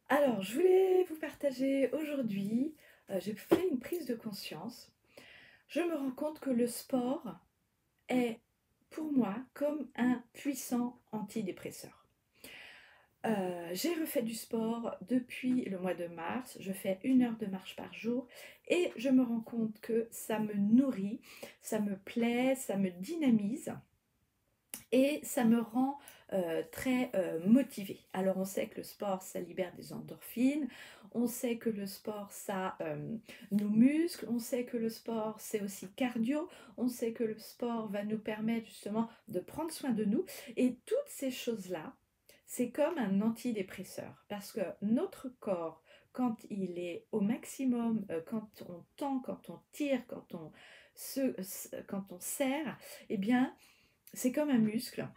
Alors, je voulais vous partager aujourd'hui, j'ai fait une prise de conscience. Je me rends compte que le sport est, pour moi, comme un puissant antidépresseur. J'ai refait du sport depuis le mois de mars, je fais 1 heure de marche par jour et je me rends compte que ça me nourrit, ça me plaît, ça me dynamise et ça me rend très motivée. Alors on sait que le sport, ça libère des endorphines, on sait que le sport, ça nous muscle, on sait que le sport, c'est aussi cardio, on sait que le sport va nous permettre justement de prendre soin de nous. Et toutes ces choses-là, c'est comme un antidépresseur, parce que notre corps, quand il est au maximum, quand on tend, quand on tire, quand on serre, eh bien, c'est comme un muscle.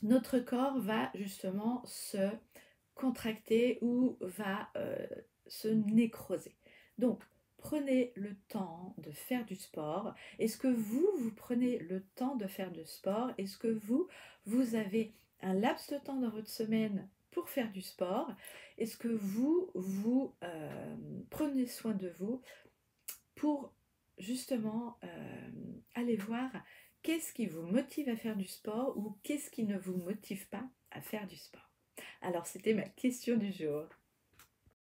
Notre corps va justement se contracter ou va se nécroser. Donc, prenez le temps de faire du sport. Est-ce que vous prenez le temps de faire du sport? Est-ce que vous avez un laps de temps dans votre semaine pour faire du sport? Est-ce que vous prenez soin de vous pour justement aller voir qu'est-ce qui vous motive à faire du sport ou qu'est-ce qui ne vous motive pas à faire du sport. Alors, c'était ma question du jour.